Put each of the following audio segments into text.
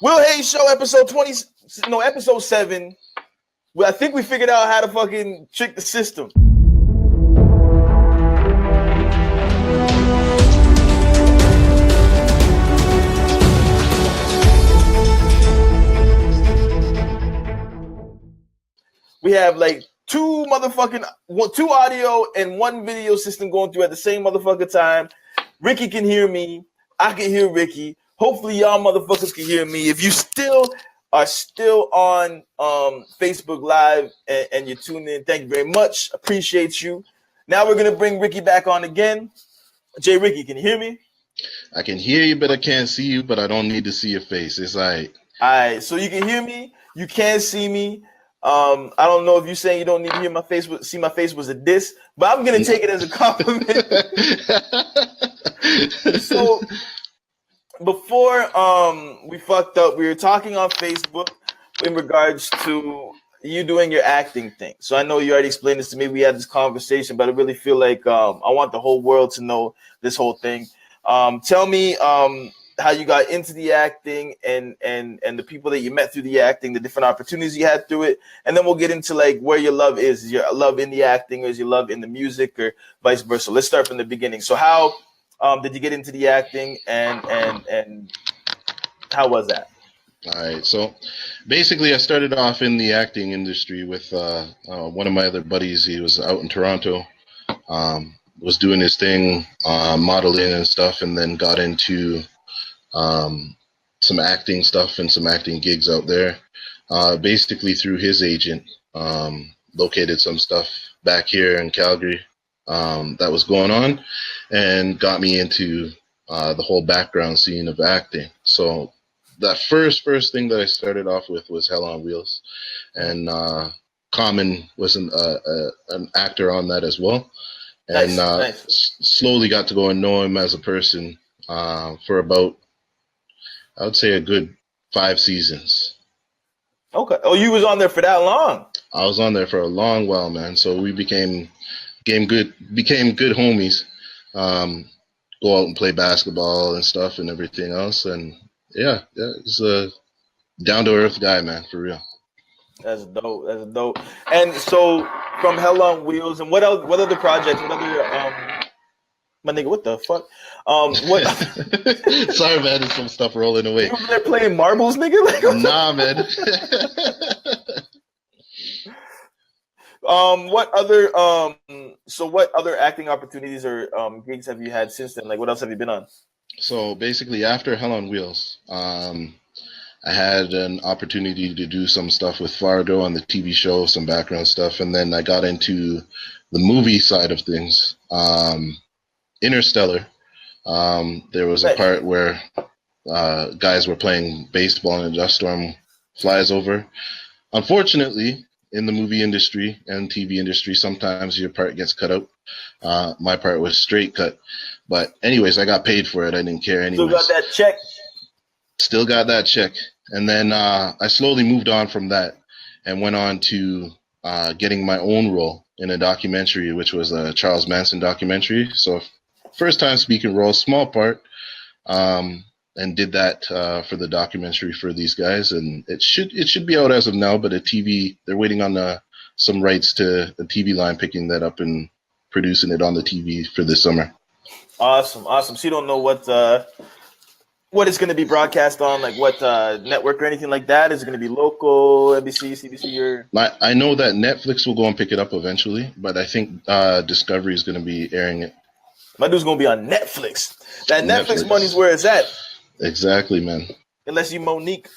Will Haze Show, episode 20, no, episode 7. Well, I think we figured out how to fucking trick the system. We have like two audio and one video system going through at the same motherfucking time. Ricky can hear me. I can hear Ricky. Hopefully y'all motherfuckers can hear me. If you are still on Facebook Live and you're tuned in, thank you very much. Appreciate you. Now we're going to bring Ricky back on again. Jay Ricky, can you hear me? I can hear you, but I can't see you, but I don't need to see your face. It's all right. All right, so you can hear me. You can't see me. I don't know if you're saying you don't need to hear my face, see my face was a diss, but I'm going to take it as a compliment. So before we fucked up, we were talking on Facebook in regards to you doing your acting thing. So I know you already explained this to me. We had this conversation, but I really feel like I want the whole world to know this whole thing. Tell me how you got into the acting and the people that you met through the acting, the different opportunities you had through it, and then we'll get into like where your love is. Is your love in the acting, or is your love in the music, or vice versa? Let's start from the beginning. So how did you get into the acting, and how was that? All right, so basically I started off in the acting industry with one of my other buddies. He was out in Toronto, was doing his thing, modeling and stuff, and then got into some acting stuff and some acting gigs out there. Basically through his agent, located some stuff back here in Calgary that was going on, and got me into the whole background scene of acting. So that first thing that I started off with was Hell on Wheels, and Common was an actor on that as well, and nice. Slowly got to go and know him as a person for about, I would say, a good 5 seasons. Okay. Oh, you was on there for that long? I was on there for a long while, man. So we became good homies. Go out and play basketball and stuff and everything else. And yeah, he's a down to earth guy, man, for real. That's dope. And so from Hell on Wheels, and what other projects? What other my nigga, what the fuck? What? Sorry, man. There's some stuff rolling away. You over there playing marbles, nigga? Like, nah, man. What other acting opportunities or gigs have you had since then? Like, what else have you been on? So basically, after Hell on Wheels, I had an opportunity to do some stuff with Fargo on the TV show, some background stuff, and then I got into the movie side of things. Interstellar. There was a part where guys were playing baseball and a dust storm flies over. Unfortunately, in the movie industry and TV industry, sometimes your part gets cut out. My part was straight cut. But anyways, I got paid for it. I didn't care anyways. Still got that check? Still got that check. And then I slowly moved on from that and went on to getting my own role in a documentary, which was a Charles Manson documentary. So first time speaking role, small part, and did that for the documentary for these guys, and it should be out as of now. But they're waiting on some rights to the TV line picking that up and producing it on the TV for this summer. Awesome. So you don't know what it's going to be broadcast on, like what network or anything like that? Is it going to be local, NBC, CBC, or? I know that Netflix will go and pick it up eventually, but I think Discovery is going to be airing it. My dude's gonna be on Netflix. That Netflix money's where it's at. Exactly, man. Unless you Monique.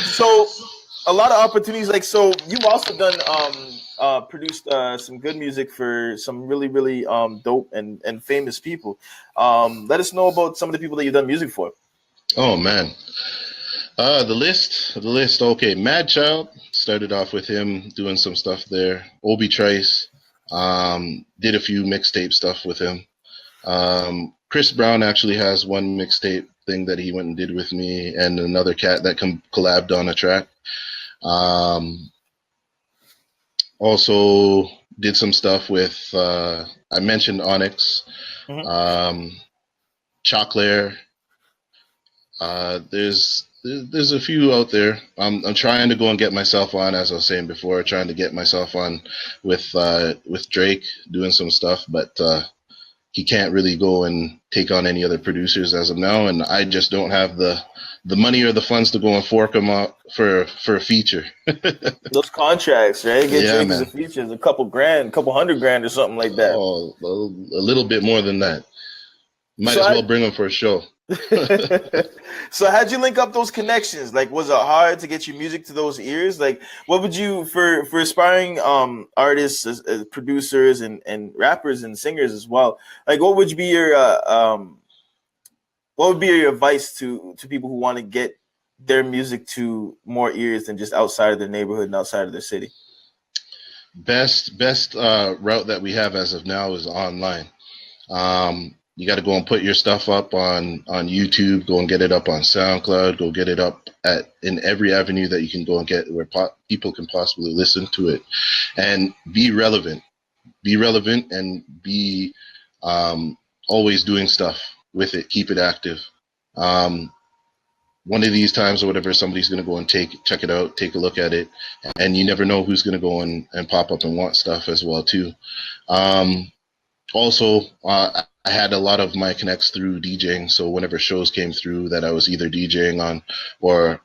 So a lot of opportunities. Like, so you've also done produced some good music for some really, really dope and famous people. Let us know about some of the people that you've done music for. Oh man. The list. Okay, Mad Child, started off with him doing some stuff there. Obie Trice. Did a few mixtape stuff with him. Chris Brown actually has one mixtape thing that he went and did with me, and another cat that collabed on a track. Also did some stuff with I mentioned Onyx, Choclair, There's a few out there. I'm trying to go and get myself on, as I was saying before, trying to get myself on with Drake doing some stuff, but he can't really go and take on any other producers as of now, and I just don't have the money or the funds to go and fork them out for a feature. Those contracts, right? Get Yeah, Drake as a man. feature, a couple grand, couple $100,000 or something like that. Oh, a little bit more than that. Might So as I well bring him for a show. So how'd you link up those connections? Like, was it hard to get your music to those ears? Like, what would you for aspiring artists, producers, and rappers and singers as well? Like, what would be your advice to people who want to get their music to more ears than just outside of their neighborhood and outside of their city? Best route that we have as of now is online. You got to go and put your stuff up on YouTube. Go and get it up on SoundCloud. Go get it up in every avenue that you can go and get where people can possibly listen to it, and be relevant. Be relevant and be always doing stuff with it. Keep it active. Um, One of these times or whatever, somebody's going to go and check it out, take a look at it, and you never know who's going to go and pop up and want stuff as well too. Also, I had a lot of my connects through DJing, so whenever shows came through that I was either DJing on or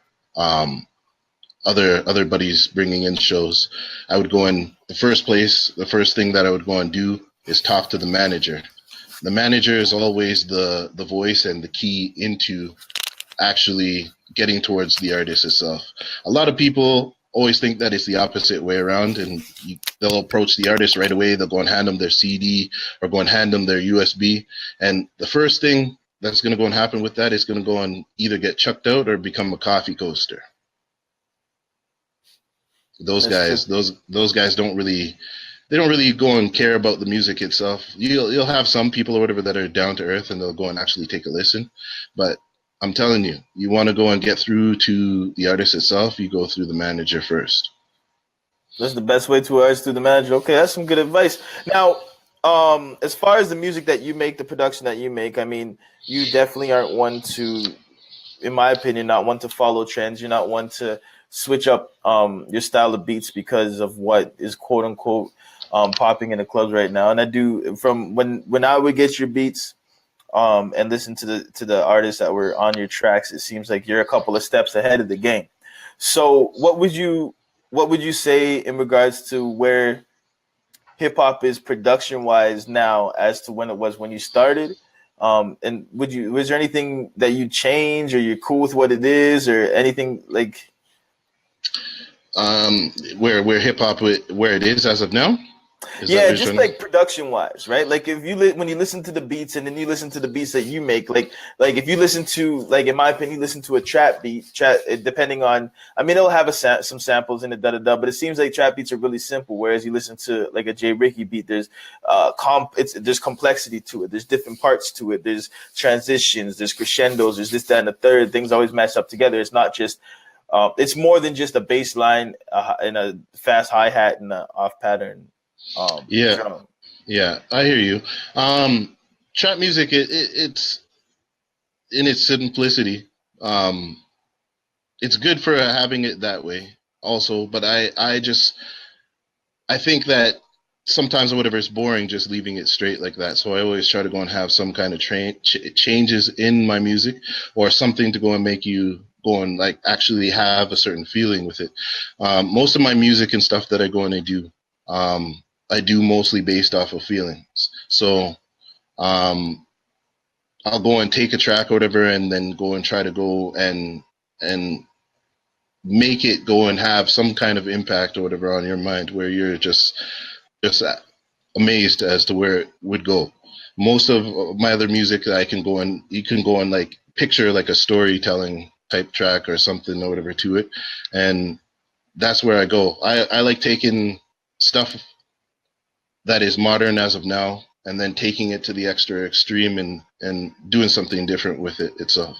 other buddies bringing in shows, I would go in the first thing that I would go and do is talk to the manager. The manager is always the voice and the key into actually getting towards the artist itself. A lot of people always think that it's the opposite way around, and they'll approach the artist right away. They'll go and hand them their CD or go and hand them their USB. And the first thing that's going to go and happen with that is going to go and either get chucked out or become a coffee coaster. Those guys don't really go and care about the music itself. You'll have some people or whatever that are down to earth and they'll go and actually take a listen, but I'm telling you, you want to go and get through to the artist itself, you go through the manager first. That's the best way to artist through the manager. Okay, that's some good advice. Now, as far as the music that you make, the production that you make, I mean, you definitely aren't one to, in my opinion, not one to follow trends. You're not one to switch up your style of beats because of what is quote unquote popping in the clubs right now. And I do, from when I would get your beats and listen to the artists that were on your tracks, it seems like you're a couple of steps ahead of the game. So what would you say in regards to where hip hop is production wise now as to when it was when you started? And was there anything that you change, or you're cool with what it is, or anything like Where hip hop where it is as of now? Yeah, just like production wise, right? Like if when you listen to the beats and then you listen to the beats that you make, like if you listen to, like, in my opinion, you listen to a trap beat, depending on, I mean, it'll have some samples in it, but it seems like trap beats are really simple. Whereas you listen to like a Jay Ricky beat, there's there's complexity to it. There's different parts to it. There's transitions, there's crescendos, there's this, that, and the third. Things always match up together. It's not just it's more than just a bass line and a fast hi hat and an off pattern. Yeah, I hear you. Trap music, it's in its simplicity. It's good for having it that way also, but I think that sometimes whatever is boring just leaving it straight like that. So I always try to go and have some kind of changes in my music, or something to go and make you go and like actually have a certain feeling with it. Most of my music and stuff that I go and I do mostly based off of feelings. So I'll go and take a track or whatever, and then go and try to go and make it go and have some kind of impact or whatever on your mind, where you're just amazed as to where it would go. Most of my other music, you can go and like picture like a storytelling type track or something or whatever to it, and that's where I go. I like taking stuff that is modern as of now, and then taking it to the extra extreme and doing something different with it itself.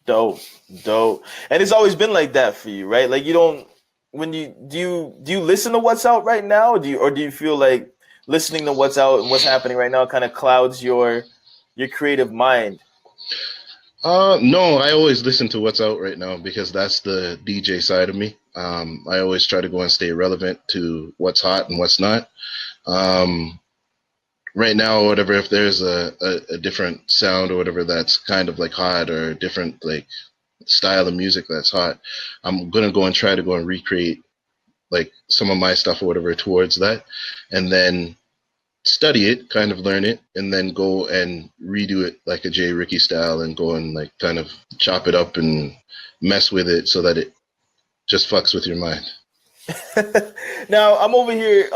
Dope. And it's always been like that for you, right? Like you don't, do you listen to what's out right now, or do you feel like listening to what's out and what's happening right now kind of clouds your creative mind? No, I always listen to what's out right now because that's the DJ side of me. I always try to go and stay relevant to what's hot and what's not. Um, right now, or whatever, if there's a different sound or whatever that's kind of like hot or a different like style of music that's hot, I'm gonna go and try to go and recreate like some of my stuff or whatever towards that, and then study it, kind of learn it, and then go and redo it like a Jay Ricky style and go and like kind of chop it up and mess with it so that it just fucks with your mind. Now I'm over here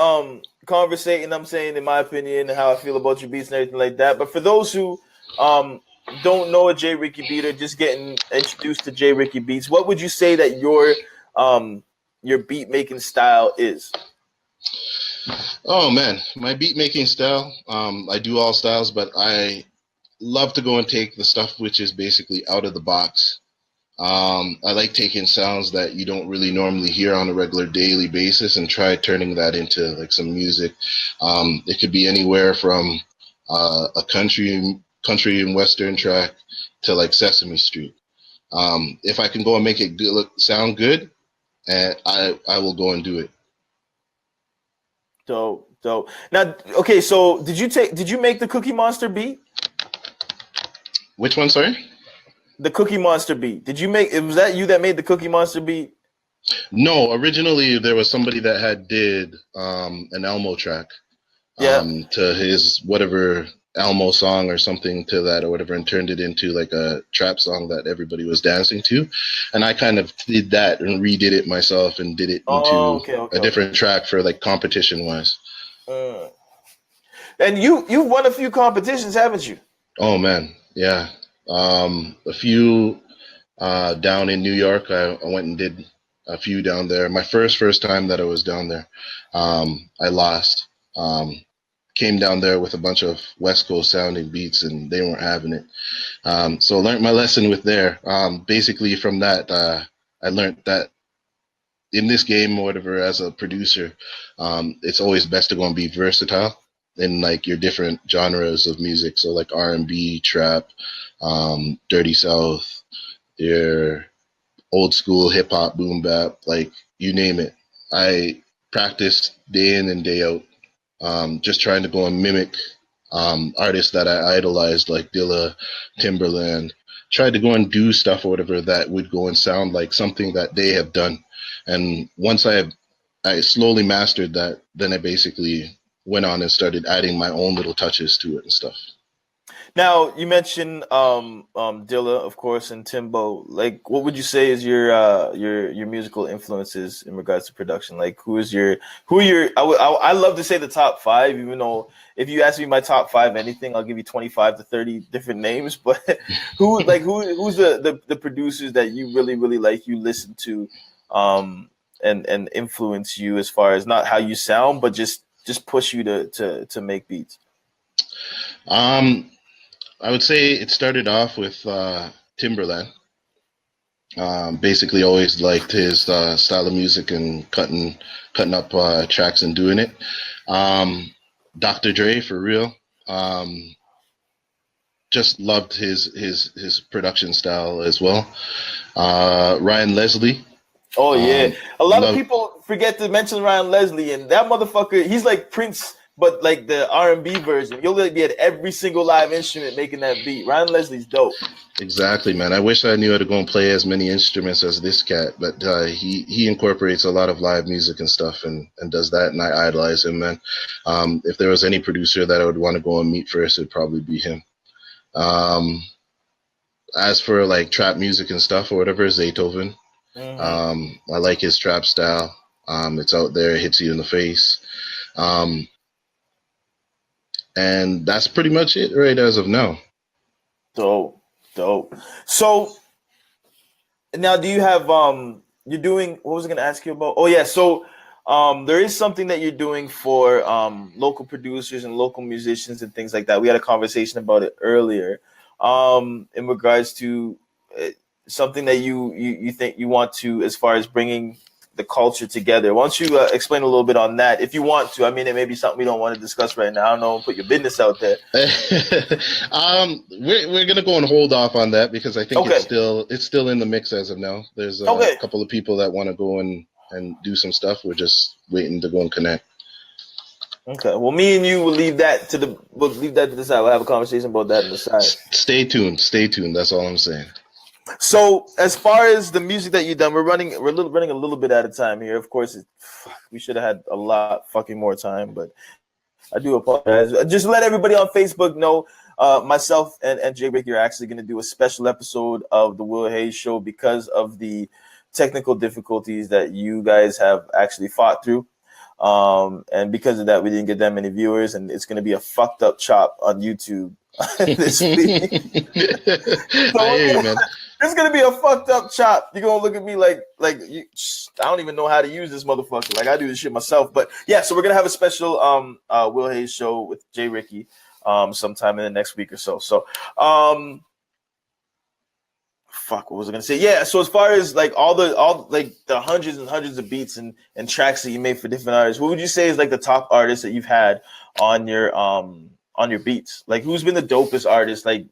conversating. I'm saying in my opinion how I feel about your beats and everything like that. But for those who um don't know a J Ricky beat or just getting introduced to J Ricky beats, what would you say that your beat making style is? Oh man, my beat making style. I do all styles, but I love to go and take the stuff which is basically out of the box. I like taking sounds that you don't really normally hear on a regular daily basis and try turning that into like some music. It could be anywhere from a country and western track to like Sesame Street. If I can go and make it good, sound good, and I will go and do it. Dope, dope. Now, okay, so did you make the Cookie Monster beat? Which one, sorry? The Cookie Monster beat. Did you make it? Was that you that made the Cookie Monster beat? No, originally there was somebody that had did an Elmo track Yeah. to his whatever Elmo song or something to that or whatever, and turned it into like a trap song that everybody was dancing to. And I kind of did that and redid it myself and did it Oh, into okay. a different track for like competition wise. And you've won a few competitions, haven't you? Oh man, yeah. A few down in New York. I went and did a few down there. My first time that I was down there, I lost. Came down there with a bunch of West Coast sounding beats, and they weren't having it. So I learned my lesson with there. Basically, from that, I learned that in this game or whatever, as a producer, it's always best to go and be versatile in like your different genres of music. So like R&B, trap, dirty south, your old school hip hop, boom bap, like you name it. I practice day in and day out, just trying to go and mimic artists that I idolized, like Dilla, Timberland. Tried to go and do stuff or whatever that would go and sound like something that they have done. And once I slowly mastered that, then I basically went on and started adding my own little touches to it and stuff. Now you mentioned Dilla, of course, and Timbo. Like, what would you say is your musical influences in regards to production? Like, who are your? I love to say the top five, even though if you ask me my top five anything, I'll give you 25 to 30 different names. But who's the producers that you really like, you listen to, and influence you as far as not how you sound, but just push you to make beats. Um, I would say it started off with Timberland. Basically, always liked his style of music and cutting up tracks and doing it. Dr. Dre, for real. Um, just loved his production style as well. Ryan Leslie. Oh yeah, a lot of Love. people forget to mention Ryan Leslie, and that motherfucker, he's like Prince, but like the R&B version. You'll be at every single live instrument making that beat. Ryan Leslie's dope. Exactly, man. I wish I knew how to go and play as many instruments as this cat, but he incorporates a lot of live music and stuff and does that, and I idolize him, man. If there was any producer that I would want to go and meet first, it'd probably be him. Um, as for like trap music and stuff or whatever, Zaytoven. I like his trap style. It's out there, it hits you in the face. Um, and that's pretty much it right as of now. Dope. So now, do you have you're doing? What was I going to ask you about? Oh yeah, so there is something that you're doing for local producers and local musicians and things like that. We had a conversation about it earlier, in regards to something that you think you want to, as far as bringing the culture together. Why don't you explain a little bit on that if you want to? I mean, it may be something we don't want to discuss right now. I don't know, put your business out there. We're gonna go and hold off on that because I think Okay. it's still in the mix as of now. There's a couple of people that want to go and do some stuff. We're just waiting to go and connect. Okay. Well, me and you will leave that to the side. We'll have a conversation about that on the side. Stay tuned. Stay tuned. That's all I'm saying. So, as far as the music that you've done, we're running a little bit out of time here. Of course, we should have had a lot fucking more time, but I do apologize. Just let everybody on Facebook know. Myself and Jay Ricky are actually going to do a special episode of the Will Haze Show because of the technical difficulties that you guys have actually fought through. And because of that, we didn't get that many viewers, and it's going to be a fucked up chop on YouTube this week. I hear you, man. It's going to be a fucked up chop. You're going to look at me like I don't even know how to use this motherfucker. Like, I do this shit myself. But yeah, so we're going to have a special Will Haze Show with Jay Ricky sometime in the next week or so. So, what was I gonna say? Yeah, so as far as like all the hundreds and hundreds of beats and tracks that you made for different artists, what would you say is like the top artists that you've had on your beats? Like, who's been the dopest artist? Like,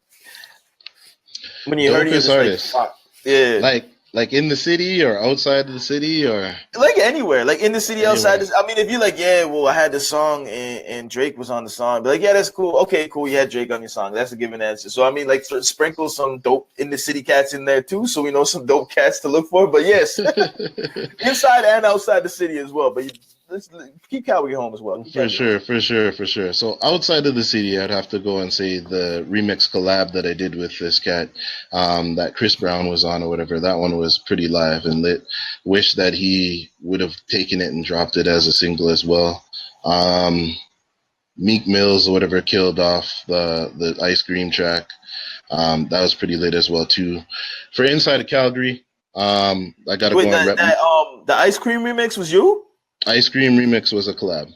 when you heard it, artist, like, yeah, like in the city or outside of the city or like anywhere, like in the city, outside. I mean, if you're like, yeah, well, I had this song and Drake was on the song, but like, yeah, that's cool. Okay, cool. You had Drake on your song. That's a given answer. So I mean, like, sprinkle some dope in the city cats in there too, so we know some dope cats to look for. But yes, inside and outside the city as well. But let's keep Calgary home as well. For sure. So outside of the city, I'd have to go and say the remix collab that I did with this cat, that Chris Brown was on or whatever. That one was pretty live and lit. Wish that he would have taken it and dropped it as a single as well. Meek Mills or whatever killed off the Ice Cream track. That was pretty lit as well too. For Inside of Calgary, I gotta go and rep. The Ice Cream remix was you? Ice Cream remix was a collab.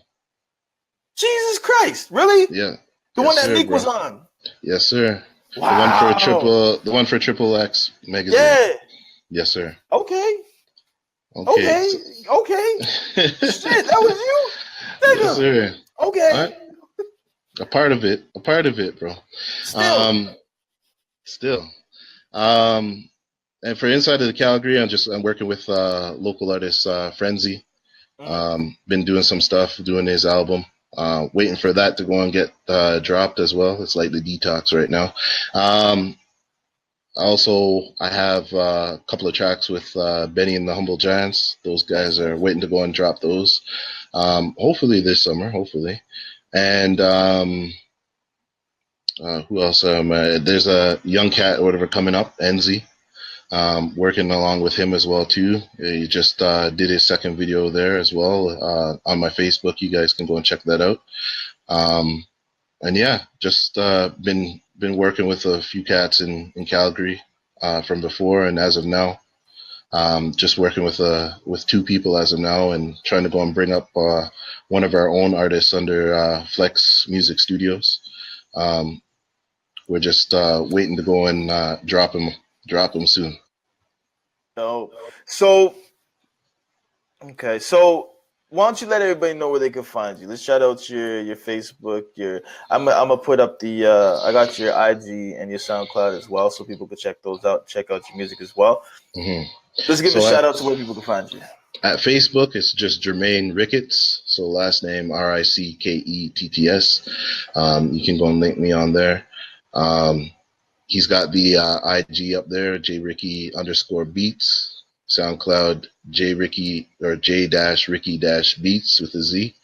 Jesus Christ! Really? Yeah. The one that Meek was on. Yes, sir. Wow. The one for Triple X magazine. Yeah. Yes, sir. Okay. Shit, that was you? Nigga. Yes, sir. Okay. Right. A part of it, bro. Still. And for Inside of the Calgary, I'm working with local artist Frenzy. Been doing some stuff, doing his album. Waiting for that to go and get dropped as well. It's like the detox right now. I have a couple of tracks with Benny and the Humble Giants. Those guys are waiting to go and drop those. Hopefully this summer, hopefully. And who else? There's a young cat or whatever coming up, Enzi. Working along with him as well too. He just did his second video there as well on my Facebook. You guys can go and check that out. And yeah, just been working with a few cats in Calgary from before and as of now. Just working with two people as of now and trying to go and bring up one of our own artists under Flex Music Studios. We're just waiting to go and drop him soon. No. So, okay. So, why don't you let everybody know where they can find you? Let's shout out your Facebook. I'm gonna put up I got your IG and your SoundCloud as well, so people can check those out. Check out your music as well. Mm-hmm. Let's give a shout out to where people can find you. At Facebook, it's just Jermaine Ricketts. So last name Ricketts. You can go and link me on there. He's got the IG up there, JRicky_beats. SoundCloud, JRicky or J-Ricky-beats with a Z.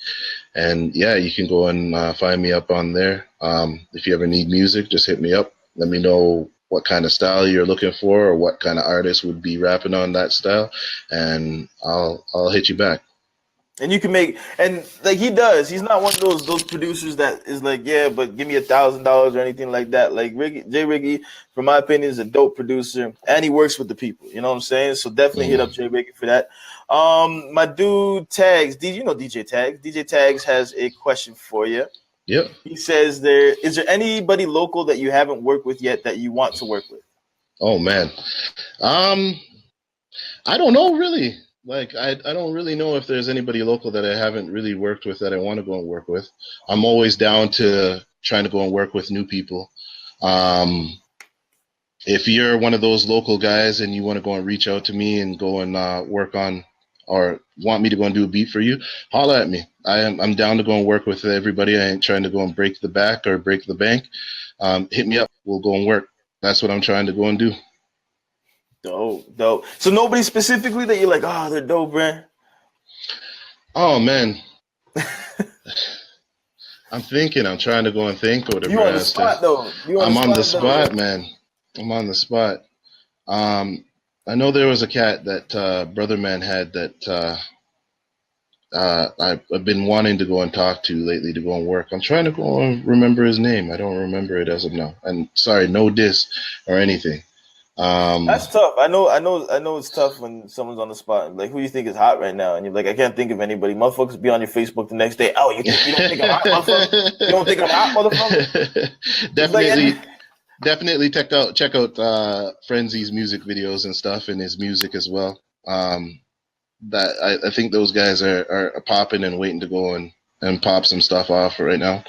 And yeah, you can go and find me up on there. If you ever need music, just hit me up. Let me know what kind of style you're looking for or what kind of artist would be rapping on that style. And I'll hit you back. And you can make, and like he does, he's not one of those producers that is like, yeah, but give me $1,000 or anything like that. Like Jay Ricky, from my opinion, is a dope producer, and he works with the people. You know what I'm saying? So definitely hit up Jay Ricky for that. My dude Tags, you know DJ Tags. DJ Tags has a question for you. Yep. He says, is there anybody local that you haven't worked with yet that you want to work with? Oh man, I don't know really. Like I don't really know if there's anybody local that I haven't really worked with that I want to go and work with. I'm always down to trying to go and work with new people. If you're one of those local guys and you want to go and reach out to me and go and work on, or want me to go and do a beat for you, holla at me. I'm down to go and work with everybody. I ain't trying to go and break the back or break the bank. Hit me up. We'll go and work. That's what I'm trying to go and do. Dope. So nobody specifically that you're like, oh, they're dope, man. Oh man. I'm trying to go and think or whatever. You on the spot though. I'm on the spot, man. I'm on the spot. I know there was a cat that Brother Man had that I've been wanting to go and talk to lately to go and work. I'm trying to go and remember his name. I don't remember it as of now. And sorry, no diss or anything. That's tough. I know it's tough when someone's on the spot. Like, who you think is hot right now? And you're like, I can't think of anybody. Motherfuckers be on your Facebook the next day. Oh, you don't think I'm hot, motherfucker? You don't think I'm hot, motherfucker? Definitely check out Frenzy's music videos and stuff, and his music as well. That I think those guys are popping and waiting to go and pop some stuff off right now.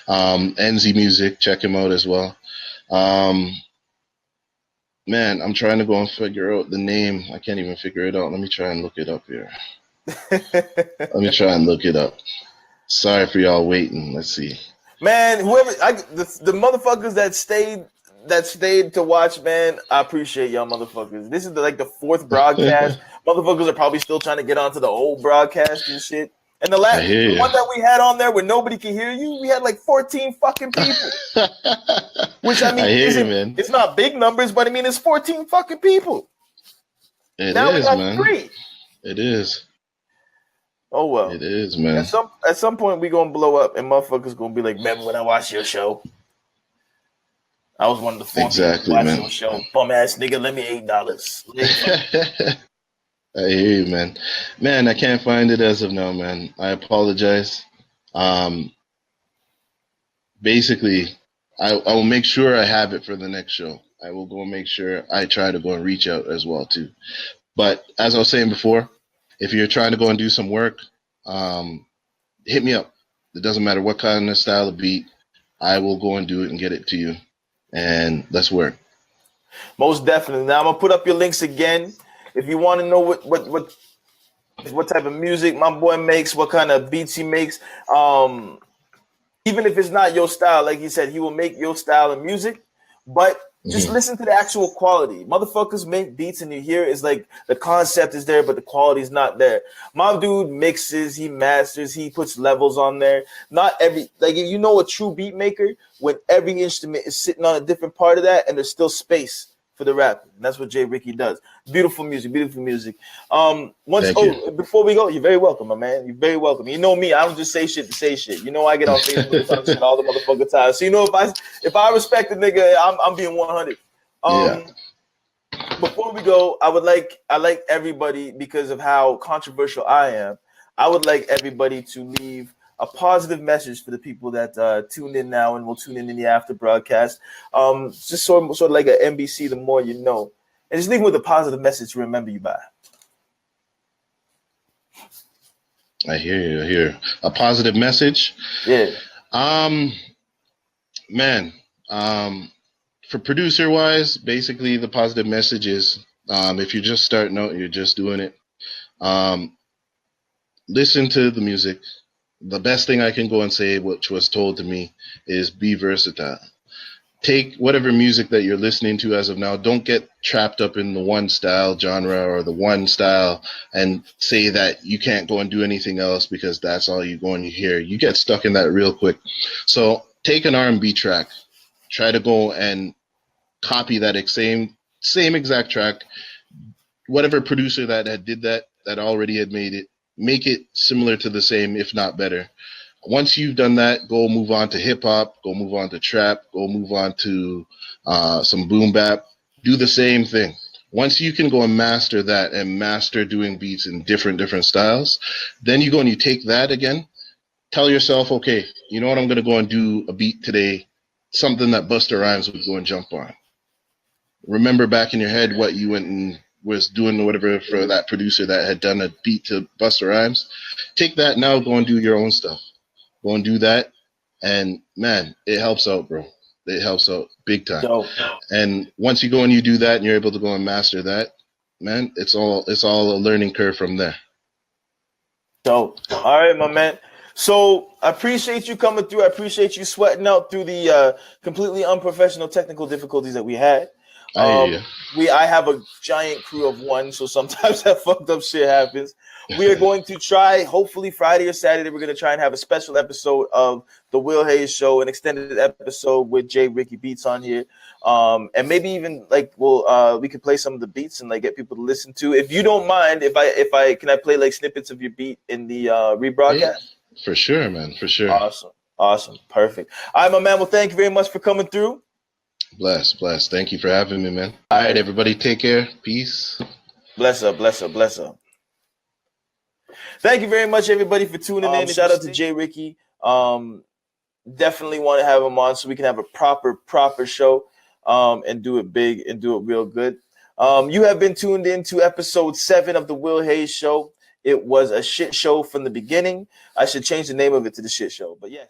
NZ Music, check him out as well. Man, I'm trying to go and figure out the name. I can't even figure it out. Let me try and look it up here. Let me try and look it up. Sorry for y'all waiting. Let's see. Man, the motherfuckers that stayed to watch, man, I appreciate y'all motherfuckers. This is the fourth broadcast. Motherfuckers are probably still trying to get onto the old broadcast and shit. And the one that we had on there where nobody can hear you, we had like 14 fucking people. Which I mean, it's not big numbers, but I mean it's 14 fucking people. Now we got 3. It is. Oh well. It is, man. At some point we gonna blow up and motherfuckers gonna be like, remember when I watched your show? I was one of the 4 exactly, people man. Your show. Bum ass nigga, let me $8. I hear you, man. Man, I can't find it as of now, man. I apologize. Basically, I will make sure I have it for the next show. I will go and make sure I try to go and reach out as well, too. But as I was saying before, if you're trying to go and do some work, hit me up. It doesn't matter what kind of style of beat. I will go and do it and get it to you. And let's work. Most definitely. Now I'm going to put up your links again. If you want to know what type of music my boy makes, what kind of beats he makes, even if it's not your style, like he said, he will make your style of music, but just listen to the actual quality. Motherfuckers make beats and you hear it's like the concept is there, but the quality is not there. My dude mixes, he masters, he puts levels on there. Not every, like, you know, a true beat maker, when every instrument is sitting on a different part of that and there's still space for the rap. And that's what Jay Ricky does. Beautiful music, beautiful music. Before we go, you're very welcome, my man. You're very welcome. You know me, I don't just say shit to say shit. You know I get on Facebook and talk shit all the motherfucking time. So you know if I respect a nigga, I'm being 100. Before we go, I like everybody, because of how controversial I am, I would like everybody to leave a positive message for the people that tune in now and will tune in the after broadcast. Just sort of like an NBC, the more you know. And just leave with a positive message to remember you by. I hear you. I hear a positive message. Yeah. Man. For producer wise, basically the positive message is, if you're just starting out, you're just doing it. Listen to the music. The best thing I can go and say, which was told to me, is be versatile. Take whatever music that you're listening to as of now. Don't get trapped up in the one style genre or the one style and say that you can't go and do anything else because that's all you're going to hear. You get stuck in that real quick. So take an R&B track. Try to go and copy that same exact track. Whatever producer that did that already had made it, make it similar to the same, if not better. Once you've done that, go move on to hip hop, go move on to trap, go move on to some boom bap. Do the same thing. Once you can go and master that and master doing beats in different styles, then you go and you take that again. Tell yourself, okay, you know what, I'm going to go and do a beat today, something that Busta Rhymes would go and jump on. Remember back in your head what you went and was doing whatever for that producer that had done a beat to Busta Rhymes. Take that now, go and do your own stuff. Go and do that, and man, it helps out, bro. It helps out big time. Dope. And once you go and you do that, and you're able to go and master that, man, it's all a learning curve from there. Dope. All right, my man. So I appreciate you coming through. I appreciate you sweating out through the completely unprofessional technical difficulties that we had. I have a giant crew of one, so sometimes that fucked up shit happens. We are going to try, hopefully Friday or Saturday, we're going to try and have a special episode of the Will Haze Show, an extended episode with J. Ricky Beats on here. And maybe even like we could play some of the beats and like get people to listen to. If you don't mind, if I can I play like snippets of your beat in the rebroadcast? Yeah, for sure, man. For sure. Awesome. Perfect. All right, my man. Well, thank you very much for coming through. Bless. Thank you for having me, man. All right, everybody, take care. Peace. Bless up. Thank you very much, everybody, for tuning in. Shout out to J. Ricky. Definitely want to have him on so we can have a proper show and do it big and do it real good. You have been tuned in to episode 7 of the Will Haze Show. It was a shit show from the beginning. I should change the name of it to the shit show, but yes.